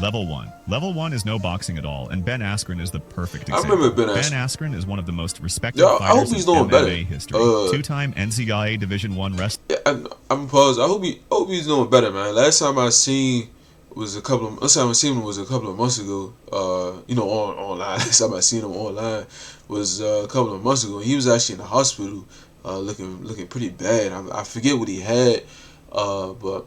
Level 1. Level 1 is no boxing at all, and Ben Askren is the perfect I example. remember Ben Ben Askren. Askren is one of the most respected Yo, I hope fighters he's in doing better. MMA history. Two-time NCAA Division I wrestler. Yeah, I'm paused. I hope he's doing better, man. Last time I seen was a couple of months ago. Online. Last time I seen him online was a couple of months ago. He was actually in the hospital, looking pretty bad. I forget what he had, but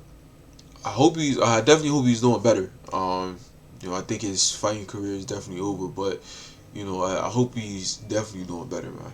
I definitely hope he's doing better. I think his fighting career is definitely over, but I hope he's definitely doing better, man.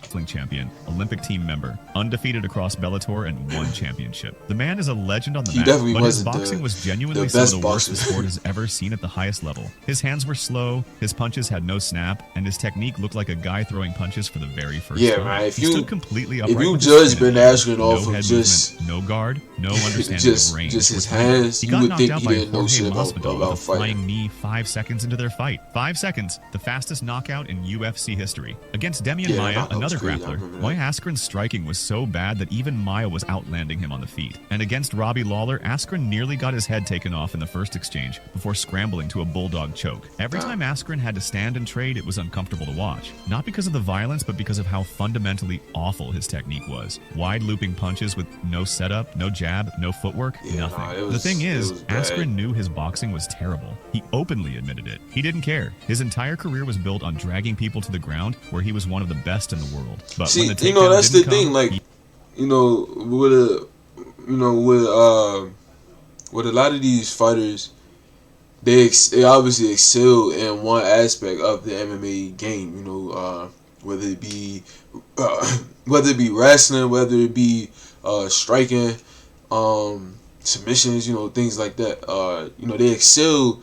Wrestling champion, Olympic team member, undefeated across Bellator, and one championship. The man is a legend on the mat, but his boxing was genuinely some of the worst the sport has ever seen at the highest level. His hands were slow, his punches had no snap, and his technique looked like a guy throwing punches for the very first time. Man, he stood completely upright. If you judge Ben Askren off of just no guard, no understanding of range, just his hands, he got knocked out by know Jorge shit Masvidal with a fighting. flying knee 5 seconds into their fight. 5 seconds, the fastest knockout in UFC history. Against Demian Maia, another grappler, Maya Askren's striking was so bad that even Maia was outlanding him on the feet. And against Robbie Lawler, Askren nearly got his head taken off in the first exchange before scrambling to a bulldog choke. Every time Askren had to stand and trade, it was uncomfortable to watch. Not because of the violence, but because of how fundamentally awful his technique was. Wide looping punches with no setup, no jab, no footwork, nothing. The thing is, Askren knew his boxing was terrible. He openly admitted it. He didn't care. His entire career was built on dragging people to the ground where he was one of the best in the world. But when the that's the thing. Like, with a lot of these fighters, they obviously excel in one aspect of the MMA game. Whether it be wrestling, whether it be striking, submissions, things like that. They excel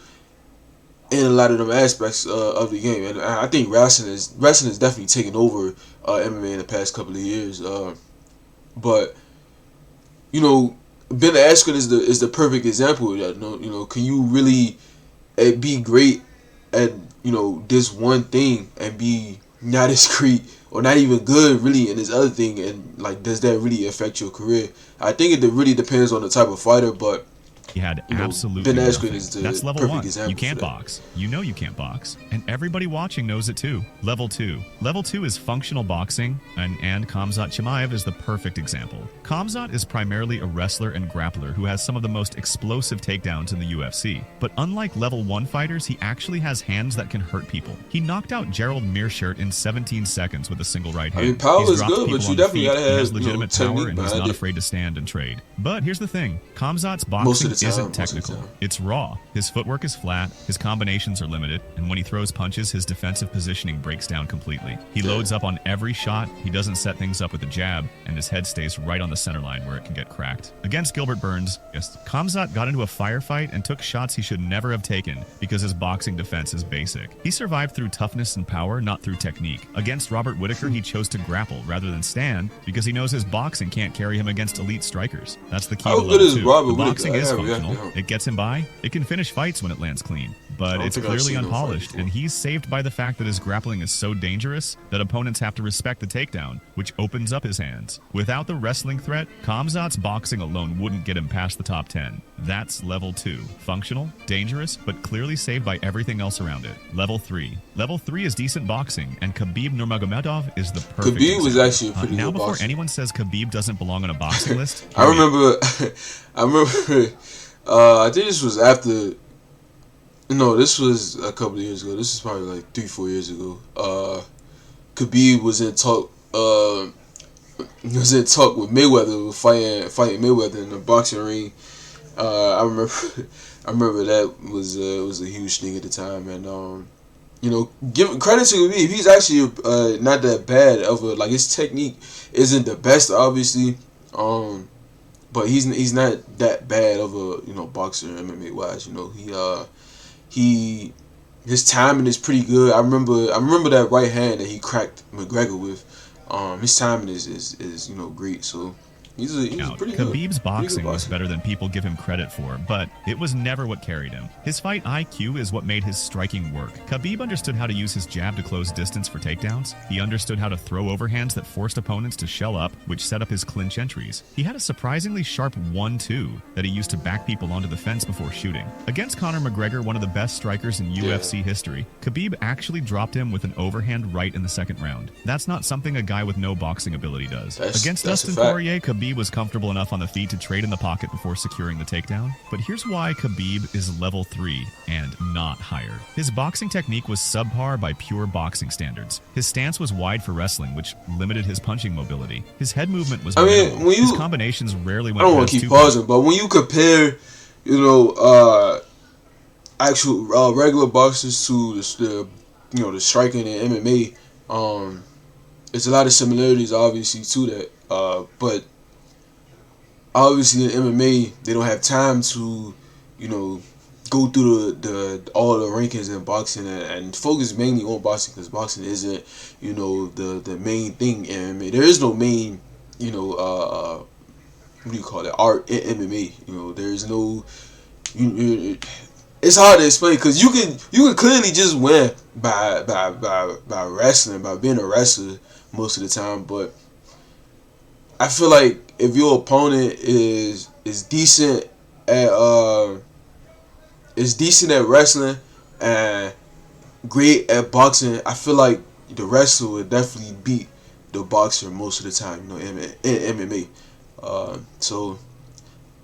in a lot of them aspects of the game, and I think wrestling is definitely taking over MMA in the past couple of years. But Ben Askren is the perfect example of that. Can you really be great at this one thing and be not as great or not even good really in this other thing, and like, does that really affect your career? I think it really depends on the type of fighter, but he had absolutely Ben Askren nothing. is the That's level perfect 1. example. You can't for that. box. You know you can't box. And everybody watching knows it too. Level 2. Level 2 is functional boxing, and Khamzat Chimaev is the perfect example. Khamzat is primarily a wrestler and grappler who has some of the most explosive takedowns in the UFC. But unlike level 1 fighters, he actually has hands that can hurt people. He knocked out Gerald Meerschaert in 17 seconds with a single right hand. I mean, power is good, people but you on the definitely feet. gotta have, He has legitimate power, and he's behind not it. afraid to stand and trade. But here's the thing. Khamzat's Most of boxing the time, isn't most of the technical. time. It's raw. His footwork is flat, his combinations are limited, and when he throws punches, his defensive positioning breaks down completely. He loads up on every shot, he doesn't set things up with a jab, and his head stays right on the center line where it can get cracked. Against Gilbert Burns, Khamzat got into a firefight and took shots he should never have taken because his boxing defense is basic. He survived through toughness and power, not through technique. Against Robert Whittaker, he chose to grapple rather than stand because he knows his boxing can't carry him against elite strikers. That's the key to level 2. The boxing is functional. It gets him by. It can finish fights when it lands clean, but it's clearly unpolished, and he's saved by the fact that his grappling is so dangerous that opponents have to respect the takedown, which opens up his hands. Without the wrestling threat, Khamzat's boxing alone wouldn't get him past the top 10. That's level 2. Functional, dangerous, but clearly saved by everything else around it. Level 3. Level 3 is decent boxing, and Khabib Nurmagomedov is the perfect Khabib was example. actually a pretty now good before boxer. anyone says Khabib doesn't belong on a boxing list, I remember I think this was after. No, this was a couple of years ago. This is probably like 3-4 years ago. Khabib was in talk. Was in talk with Mayweather, fighting Mayweather in the boxing ring. I remember that was a huge thing at the time, and give credit to Khabib. He's actually not that bad of a, like, his technique isn't the best, obviously, but he's not that bad of a boxer MMA wise. His timing is pretty good. I remember that right hand that he cracked McGregor with. His timing is great. So He's a out. pretty good. Khabib's boxing was boxer. better than people give him credit for, but it was never what carried him. His fight IQ is what made his striking work. Khabib understood how to use his jab to close distance for takedowns. He understood how to throw overhands that forced opponents to shell up, which set up his clinch entries. He had a surprisingly sharp 1-2 that he used to back people onto the fence before shooting. Against Conor McGregor, one of the best strikers in UFC history, Khabib actually dropped him with an overhand right in the second round. That's not something a guy with no boxing ability does. Against Dustin Poirier, Khabib was comfortable enough on the feet to trade in the pocket before securing the takedown. But here's why Khabib is level 3 and not higher. His boxing technique was subpar by pure boxing standards. His stance was wide for wrestling, which limited his punching mobility. His head movement was minimal. His combinations rarely went past 2 I don't want to keep pausing, but when you compare, actual regular boxers to the striking and MMA, it's a lot of similarities obviously to that. But obviously in MMA they don't have time to, go through all the rankings in boxing and focus mainly on boxing, because boxing isn't, the main thing in MMA. There is no main, what do you call it, art in MMA. There's no, it's hard to explain, because you can clearly just win by wrestling, by being a wrestler most of the time. But I feel like if your opponent is decent at wrestling and great at boxing, I feel like the wrestler would definitely beat the boxer most of the time, in MMA. So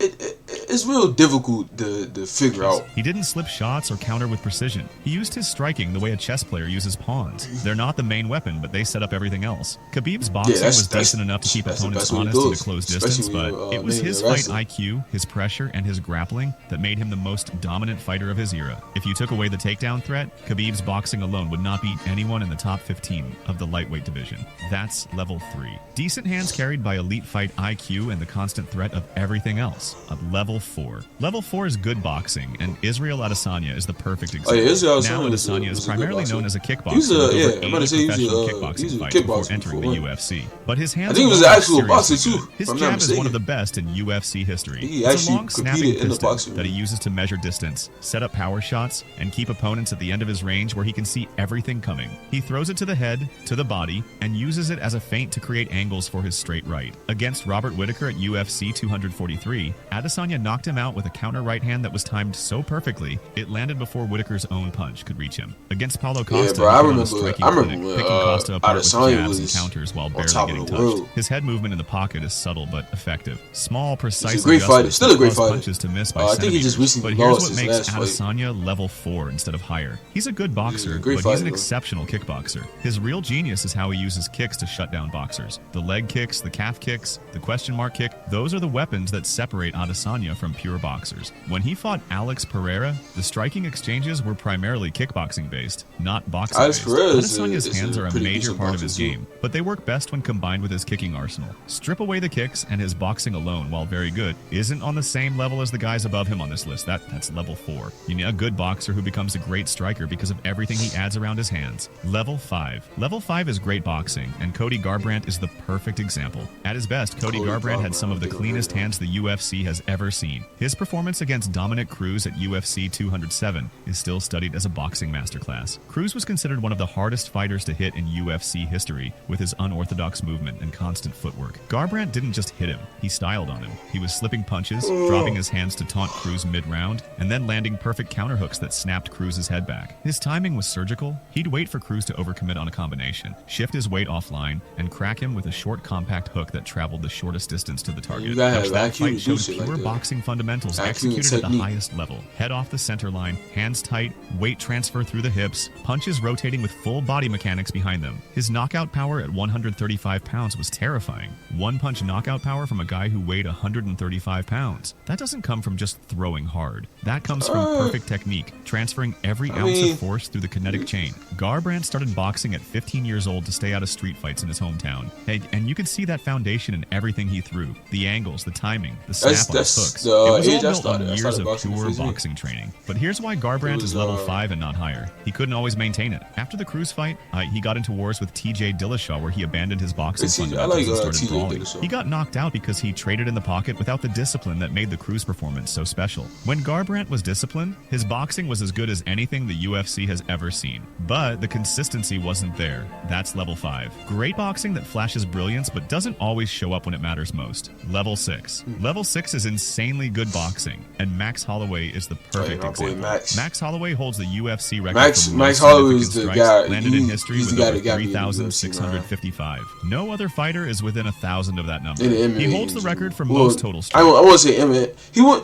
it's real difficult to figure out. He didn't slip shots or counter with precision. He used his striking the way a chess player uses pawns. They're not the main weapon, but they set up everything else. Khabib's boxing was decent enough to keep opponents honest in a close distance, but it was his fight IQ, his pressure, and his grappling that made him the most dominant fighter of his era. If you took away the takedown threat, Khabib's boxing alone would not beat anyone in the top 15 of the lightweight division. That's level 3. Decent hands carried by elite fight IQ and the constant threat of everything else. Level 4. Level 4 is good boxing, and Israel Adesanya is the perfect example. Now Adesanya is primarily known as a kickboxer with over 80 professional kickboxing fights before entering the UFC. But his hands he was an actual boxer too. His jab is one of the best in UFC history. It's a long snapping piston that he uses to measure distance, set up power shots, and keep opponents at the end of his range where he can see everything coming. He throws it to the head, to the body, and uses it as a feint to create angles for his straight right. Against Robert Whittaker at UFC 243, Adesanya knocked him out with a counter right hand that was timed so perfectly, it landed before Whittaker's own punch could reach him. Against Paulo Costa, I remember picking Costa apart with jabs and was counters while barely top getting of the touched. world. His head movement in the pocket is subtle but effective. Small, precise He's a great fighter. adjustments Still a great cause fighter. punches to miss by I think he just centimeters. recently But here's lost what his makes last fight. Adesanya level 4 instead of higher. He's a good boxer, great but fighter, he's an though. exceptional kickboxer. His real genius is how he uses kicks to shut down boxers. The leg kicks, the calf kicks, the question mark kick, those are the weapons that separate Adesanya from pure boxers. When he fought Alex Pereira, the striking exchanges were primarily kickboxing based, not boxing based. Adesanya's hands are a major part of his game, but they work best when combined with his kicking arsenal. Strip away the kicks and his boxing alone, while very good, isn't on the same level as the guys above him on this list. That's level 4. You need a good boxer who becomes a great striker because of everything he adds around his hands. Level 5. Level 5 is great boxing, and Cody Garbrandt is the perfect example. At his best, Cody Garbrandt had some of the cleanest hands the UFC has ever seen. His performance against Dominic Cruz at UFC 207 is still studied as a boxing masterclass. Cruz was considered one of the hardest fighters to hit in UFC history with his unorthodox movement and constant footwork. Garbrandt didn't just hit him, he styled on him. He was slipping punches, dropping his hands to taunt Cruz mid-round, and then landing perfect counterhooks that snapped Cruz's head back. His timing was surgical. He'd wait for Cruz to overcommit on a combination, shift his weight offline, and crack him with a short compact hook that traveled the shortest distance to the target. That fight showed pure boxing fundamentals executed at the highest level. Head off the center line, hands tight, weight transfer through the hips, punches rotating with full body mechanics behind them. His knockout power at 135 pounds was terrifying. One-punch knockout power from a guy who weighed 135 pounds. That doesn't come from just throwing hard. That comes from perfect technique, transferring every ounce of force through the kinetic chain. Garbrandt started boxing at 15 years old to stay out of street fights in his hometown. And you could see that foundation in everything he threw. The angles, the timing, the snap on his that's hooks. the It was all age I built on started. I years started of boxing pure at 15. boxing training. But here's why Garbrandt It was, is level 5 and not higher. He couldn't always maintain it. After the Cruz fight, he got into wars with TJ Dillashaw where he abandoned his boxing I fundamentals like and started TJ brawling. Dillashaw. He got knocked out because he traded in the pocket without the discipline that made the Cruz performance so special. When Garbrandt was disciplined, his boxing was as good as anything the UFC has ever seen. But the consistency wasn't there. That's level 5. Great boxing that flashes brilliance but doesn't always show up when it matters most. Level 6. Level 6 is insanely good boxing, and Max Holloway is the perfect example. Max Holloway holds the UFC record for Max most Holloway is significant the strikes guy. landed in history He's with the guy over that got me in the UFC, 3,655. No other fighter is within 1,000 of that number. In the MMA, He holds the record for well, most total I strikes. want to say MMA. He won.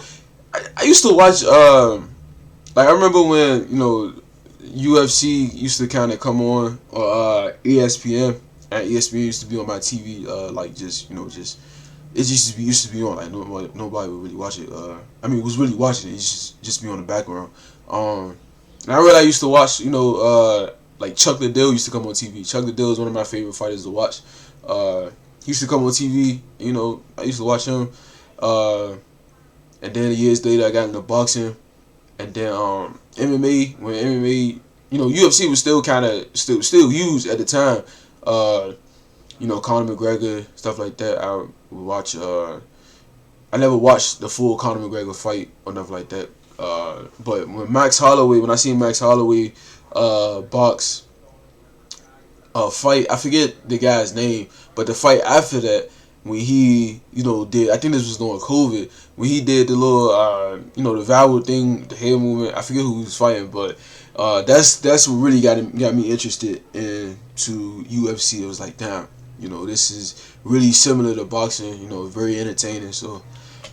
I used to watch. Like I remember when UFC used to kind of come on or ESPN, and ESPN used to be on my TV. Like just it used to be on. Like nobody would really watch it. I mean, was really watching it. It used to just be on the background. And I remember I used to watch. Like Chuck Liddell used to come on TV. Chuck Liddell is one of my favorite fighters to watch. He used to come on TV. I used to watch him. And then years later, I got into boxing, and then MMA. When MMA, UFC was still kind of still used at the time. Conor McGregor, stuff like that. I would watch. I never watched the full Conor McGregor fight or nothing like that. But when I seen Max Holloway box fight, I forget the guy's name, but the fight after that, when he did, I think this was during COVID, when he did the little the vowel thing, the head movement. I forget who he was fighting, but that's what really got me interested into UFC. It was like, damn, this is really similar to boxing. Very entertaining. So.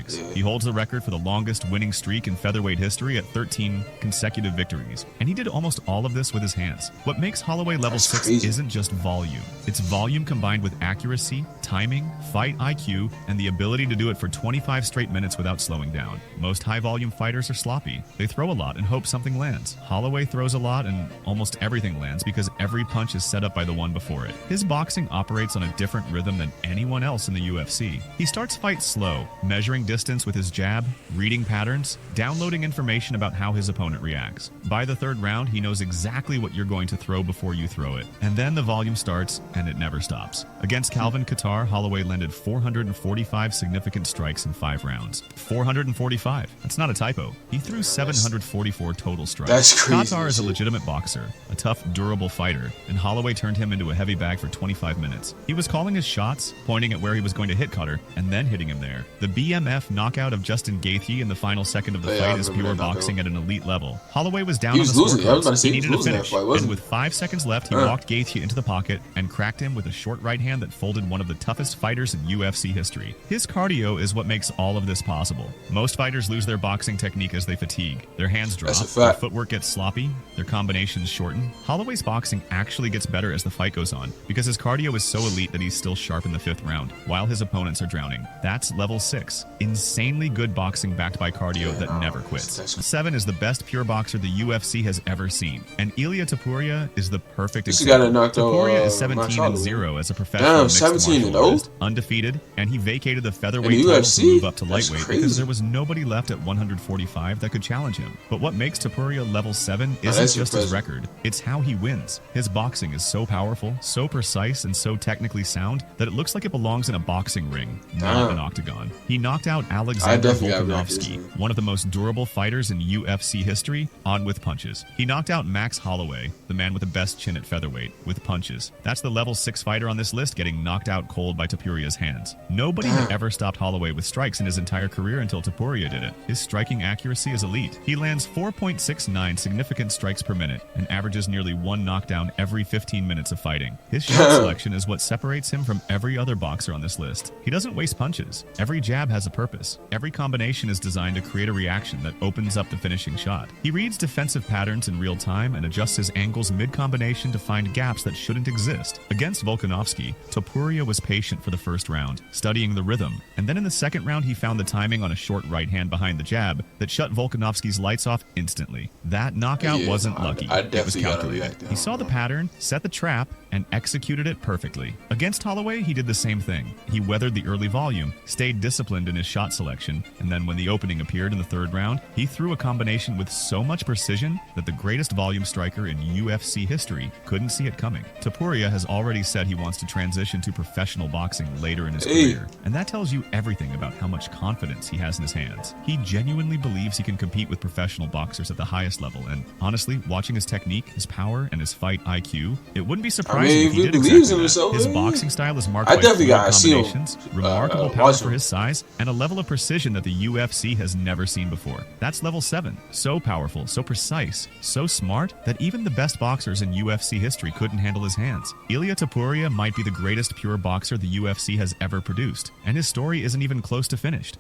Yeah. He holds the record for the longest winning streak in featherweight history at 13 consecutive victories, and he did almost all of this with his hands. What makes Holloway level 6 isn't just volume. It's volume combined with accuracy, timing, fight IQ, and the ability to do it for 25 straight minutes without slowing down. Most high-volume fighters are sloppy. They throw a lot and hope something lands. Holloway throws a lot and almost everything lands because every punch is set up by the one before it. His boxing operates on a different rhythm than anyone else in the UFC. He starts fights slow, measuring distance with his jab, reading patterns, downloading information about how his opponent reacts. By the third round, he knows exactly what you're going to throw before you throw it. And then the volume starts, and it never stops. Against Calvin Kattar, Holloway landed 445 significant strikes in 5 rounds. 445. That's not a typo. He threw 744 total strikes. That's crazy. Kattar is a legitimate boxer, a tough, durable fighter, and Holloway turned him into a heavy bag for 25 minutes. He was calling his shots, pointing at where he was going to hit Kattar, and then hitting him there. The BMF knockout of Justin Gaethje in the final second of the fight is pure boxing at an elite level. Holloway was down on the scorecards. He needed a finish, and with 5 seconds left, he walked Gaethje into the pocket and cracked him with a short right hand that folded one of the toughest fighters in UFC history. His cardio is what makes all of this possible. Most fighters lose their boxing technique as they fatigue. Their hands drop, their footwork gets sloppy, their combinations shorten. Holloway's boxing actually gets better as the fight goes on because his cardio is so elite that he's still sharp in the 5th round, while his opponents are drowning. That's level 6. Insanely good boxing backed by cardio that never quits. 7 is the best pure boxer the UFC has ever seen, and Ilia Topuria is the perfect example. Topuria is 17-0 as a professional mixed martial artist, undefeated, and he vacated the featherweight title to move up to lightweight because there was nobody left at 145 that could challenge him. But what makes Topuria level 7 isn't just his record, it's how he wins. His boxing is so powerful, so precise, and so technically sound that it looks like it belongs in a boxing ring, not an octagon. He knocked out Alexander Volkanovski, one of the most durable fighters in UFC history, on with punches. He knocked out Max Holloway, the man with the best chin at featherweight, with punches. That's the level 6 fighter on this list getting knocked out cold by Topuria's hands. Nobody had ever stopped Holloway with strikes in his entire career until Topuria did it. His striking accuracy is elite. He lands 4.69 significant strikes per minute and averages nearly 1 knockdown every 15 minutes of fighting. His shot selection is what separates him from every other boxer on this list. He doesn't waste punches. Every jab has a purpose. Every combination is designed to create a reaction that opens up the finishing shot. He reads defensive patterns in real time and adjusts his angles mid-combination to find gaps that shouldn't exist. Against Volkanovski, Topuria was patient for the first round, studying the rhythm, and then in the second round he found the timing on a short right hand behind the jab that shut Volkanovski's lights off instantly. That knockout wasn't lucky. It was calculated. He saw the pattern, set the trap, and executed it perfectly. Against Holloway, he did the same thing. He weathered the early volume, stayed disciplined in his shot selection, and then when the opening appeared in the third round, he threw a combination with so much precision that the greatest volume striker in UFC history couldn't see it coming. Topuria has already said he wants to transition to professional boxing later in his career, and that tells you everything about how much confidence he has in his hands. He genuinely believes he can compete with professional boxers at the highest level, and honestly, watching his technique, his power, and his fight IQ, it wouldn't be surprising if he did exactly that. His boxing style is marked by fluid combinations, remarkable power for his size, and a level of precision that the UFC has never seen before. That's level 7. So powerful, so precise, so smart that even the best boxers in UFC history couldn't handle his hands. Ilia Topuria might be the greatest pure boxer the UFC has ever produced, and his story isn't even close to finished.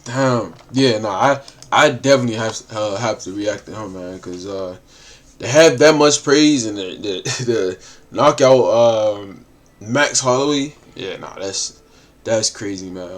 Damn. Yeah, no, I definitely have to react to him, man, because to have that much praise and the knockout Max Holloway, yeah, nah, that's crazy, man.